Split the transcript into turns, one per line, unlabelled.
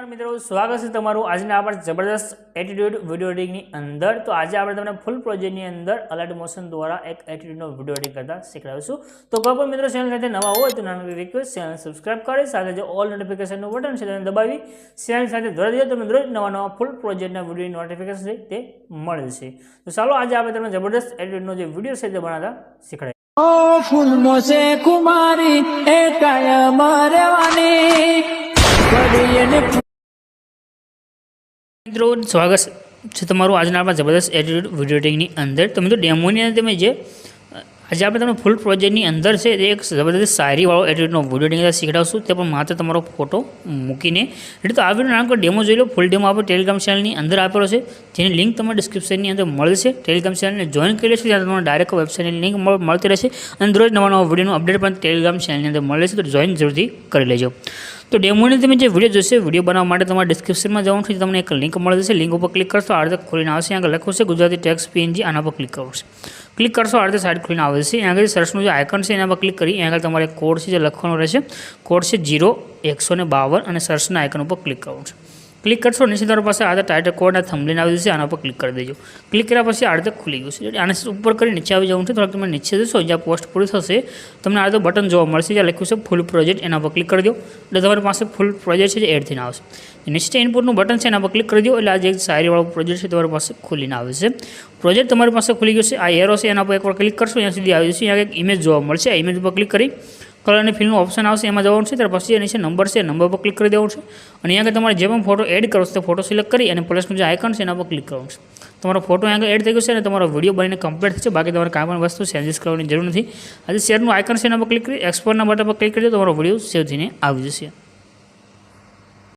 नमस्कार मित्रों, स्वागत है तमारू आज आप जबरदस्त एटीट्यूड वीडियो एडिटिंग अंदर। तो आज आप फूल प्रोजेक्ट अंदर अलर्ट मोशन द्वारा एक एटीट्यूड वीडियो एडिटिंग करता शीखवाड़ीशुं। तो कोई पण मित्रों चैनल साथे नवा होय तो नानी रिक्वेस्ट चैनल सब्सक्राइब करे, साथे जो ऑल नोटिफिकेशन बटन है तेने दबावी चैनल साथे जोड़ी दीजो। तो रोज नवा नवा फूल प्रोजेक्ट वीडियो नोटिफिकेशन है ते मळे छे। तो चलो आज आप जबरदस्त एटीट्यूड जो वीडियो है बनाता शीखवाड़े।
ओ फूल मोसे कुमारी ए कायम रेवानी
मित्रों स्वागत है तमारू आज जबरदस्त एटीट्यूड वीडियो एडिटिंग अंदर। तो मित्रों डेमोनी अंदर जे आज आप फूल प्रोजेक्ट अंदर से एक जबरदस्त शायरी वालों एटीट्यूड वीडियो एडिटिंग शीखवाड़शुं ते पण मात्र तमारो फोटो मूकीने। एटले तो आ वीडियो नानो डेमो जोई लो। फूल डेमो आप टेलिग्राम चैनल अंदर आपेलो छे, जेनी लिंक तमने डिस्क्रिप्शन अंदर मळशे। टेलिग्राम चैनल ने जॉइन करी लेशो त्यां तमने डायरेक्ट वेबसाइट लिंक मळती रहेशे अने रोज नवा नवा वीडियो अपडेट पण टेलिग्राम चैनल अंदर मळे छे। तो जॉइन जरूरथी करी लेजो। तो डेमोनी तमे जे वीडियो जोशे वीडियो बनाववा माटे तमारे डिस्क्रिप्शन में जवानुं छे, तमने एक लिंक मळी जशे। लिंक पर क्लिक करशो आ रीते खोलीने आवशे। आगे लख्युं छे गुजराती टेक्स्ट पीएनजी, आना पर क्लिक करशो। क्लिक करशो आ रीते साइड खोलीने आवशे। अहीं आगळ सर्चनुं जे आइकन छे एना पर क्लिक करी अहीं आगळ तमारे कोड छे जे लखવાનો रहेशे। कोड छे 0152 અને સર્ચના આઇકન ઉપર ક્લિક કરવું છે। क्लिक करशो नीचे तरफ पास आ टाइटल कोड थंबनेल आ जैसे आना पर क्लिक कर दीजिए। क्लिक कर्या पछी आ रीते खुली गयुं छे। आने ऊपर करी नीचे आवी जवानुं छे। थोड़ा तमे नीचे जशो ज्यां पोस्ट पूरी थशे तमने आ रीते बटन जोवा मळशे ज्यां लख्युं छे फूल प्रोजेक्ट, एना पर क्लिक कर दो એટલે તમારી પાસે फूल प्रोजेक्ट है एड थईने आवशे। नीचे इनपुटનું बटन है एना पर क्लिक कर दो એટલે आज एक शायरी वाळो प्रोजेक्ट है તમારી પાસે ખુલીને આવે છે। प्रोजेक्ट તમારી પાસે खुली गयो छे। आ एरो छे एना पर एकવાર क्लिक करशो ત્યાં સુધી આવી जशे। यहाँ एक इमेज जोवा मळशे। आ इमेज पर क्लिक करी कलर और फिल्म ऑप्शन आवशे एमां जवानुं छे। त्यार पछी नीचे नंबर है नंबर पर क्लिक कर देवुं छे अने अहींया तमारे जे पण फोटो एड करो तो फोटो सिलेक्ट करी अने प्लसनुं जे आइकन है एना पर क्लिक करवानुं छे। तमारो फोटो अहीं एड थई गयो छे अने तमारो विडियो बनीने कम्प्लीट थशे। बाकी तमारे कांई पण वस्तु चेन्जीस करवानी जरूर नथी। आज शेरनुं आइकन है एना पर क्लिक करी एक्सपोर्टना बटन पर क्लिक करी दो, तमारो विडियो सेव थईने आवी जशे।